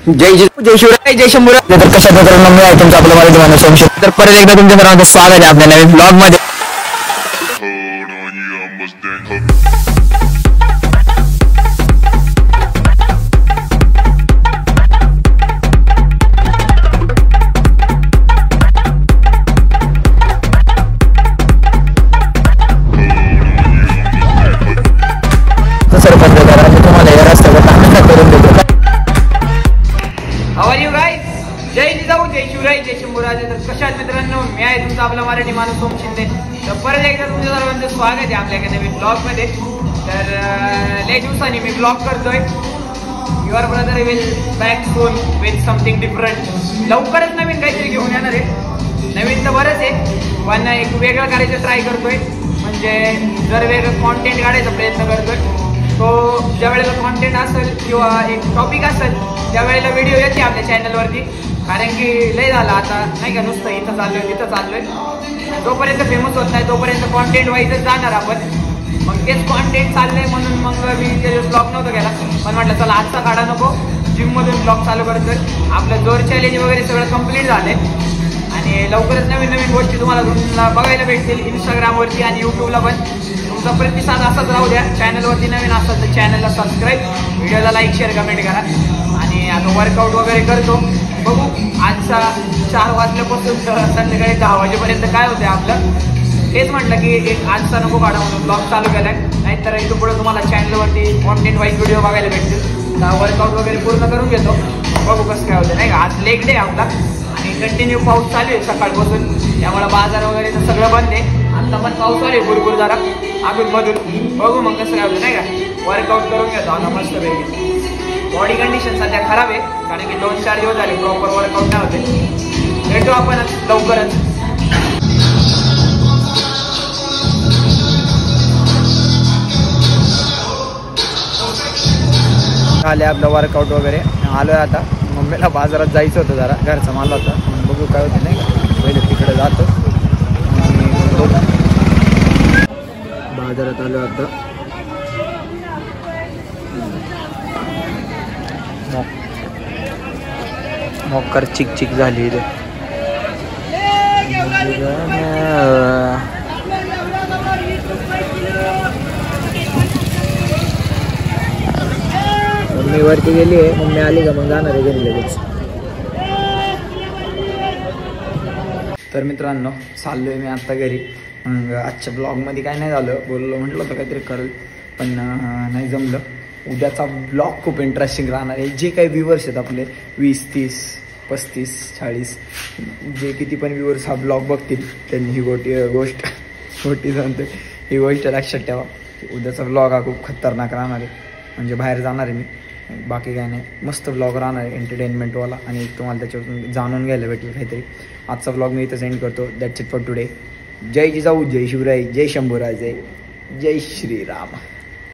जय शिवराय जय शंभूराय. तर कशा प्रकारे मी आहे तुमचं आपलं मराठी माणूस संशय. तर परत एकदा तुमच्या सर्वांचं स्वागत आहे आपल्या नवीन ब्लॉग मध्ये. तुम्हाला या रस्त्यावर करून देतो. How you guys. जय जिजाऊ जय शिवराय जय शंभूराजे. तर कशा आहेत मित्रांनो, मी आहे तुमचा आपला मराठी माणूस सोम शिंदे. तर परत एकदा तुमच्या सर्वांचं स्वागत आहे आपल्या एका नवीन ब्लॉगमध्ये. तर लय दिवसांनी मी ब्लॉग करतोय. युअर ब्रदर विल बॅक सोन विथ समथिंग डिफरंट. लवकरच नवीन काहीतरी घेऊन येणार आहे. नवीन तर बरंच आहे, पण एक वेगळं करायचं ट्राय करतोय. म्हणजे जर वेगळं कॉन्टेंट काढायचा प्रयत्न करतोय. तो ज्या वेळेला कॉन्टेंट असेल किंवा एक टॉपिक असेल त्यावेळेला व्हिडिओ येते आपल्या चॅनलवरती. कारण की लय झालं आता नाही का, नुसतं इथं चाललोय तिथं चाललोय. जोपर्यंत फेमस होत नाही तोपर्यंत कॉन्टेंट वाईजच जाणार आपण. मग तेच कॉन्टेंट चाललंय म्हणून मग मी ते ब्लॉग नव्हतं केला. पण म्हटलं चला आजचा काढा नको, जिममधून ब्लॉग चालू करतोय. आपलं जोर चॅलेंज वगैरे सगळं कंप्लीट झालंय आणि लवकरच नवीन नवीन गोष्टी तुम्हाला बघायला भेटतील इंस्टाग्रामवरती आणि यूट्यूबला पण. तुमचा प्रतिसाद असाच राहू द्या. चॅनलवरती नवीन असाल तर चॅनलला सबस्क्राईब, व्हिडिओला लाईक शेअर कमेंट करा. आणि आता वर्कआउट वगैरे करतो. बघू आजचा 4 वाजल्यापासून संध्याकाळी 10 वाजेपर्यंत काय होतं आपलं. तेच म्हटलं की एक आजचा नको काढा म्हणून ब्लॉग चालू केलाय. नाहीतर इथं पुढे तुम्हाला चॅनलवरती कॉन्टेंट वाईज व्हिडिओ बघायला भेटतील. वर्कआउट वगैरे पूर्ण करून घेतो. बघू कसं काय होतं नाही का. आज लेग डे आपला आणि कंटिन्यू पाऊस चालू आहे सकाळपासून. त्यामुळे बाजार वगैरे तर सगळं बंद आहे. आता पण पाऊस चालू आहे भरपूर जरा अजून. बघू मग कसं काय होतं नाही का. वर्कआउट करून घेतो आता मस्तपैकी. बॉडी कंडिशन सध्या खराब आहे कारण की 2-4 दिवस झाले प्रॉपर वर्कआउट नाही होते. भेटू आपण लवकरच. आले आपलं वर्कआउट वगैरे आलोय आता. मम्मीला बाजारात जायचं होतं, जरा घरचा माल होता. बघू काय होतं नाही का. पहिले तिकडे जातो आणि बाजारात आलो आता. मोकर चिक चिक झाली इथे. मम्मी वरती गेली आहे. मम्मी आली का मग जाणार आहे घरी लगेच. तर मित्रांनो चाललोय मी आता घरी. मग आजच्या ब्लॉगमध्ये काय नाही झालं, म्हटलं होतं काहीतरी करेल पण नाही जमलं. उद्याचा ब्लॉग खूप इंटरेस्टिंग राहणार आहे. जे काही व्ह्यूवर्स आहेत आपले 20, 30, 35, 40 जे किती पण व्ह्यूवर्स हा ब्लॉग बघतील त्यांनी ही गोष्ट सांगते. ही गोष्ट लक्षात ठेवा. उद्याचा ब्लॉग हा खूप खतरनाक राहणार आहे. म्हणजे बाहेर जाणार आहे मी, बाकी काय नाही. मस्त ब्लॉग राहणार आहे एंटरटेनमेंटवाला आणि तुम्हाला त्याच्यावरून जाणून घ्यायला भेटेल काहीतरी. आजचा ब्लॉग मी इथं सेंड करतो. That's it for today. जय जिजाऊ जय शिवराय जय शंभूराजे जय श्रीराम.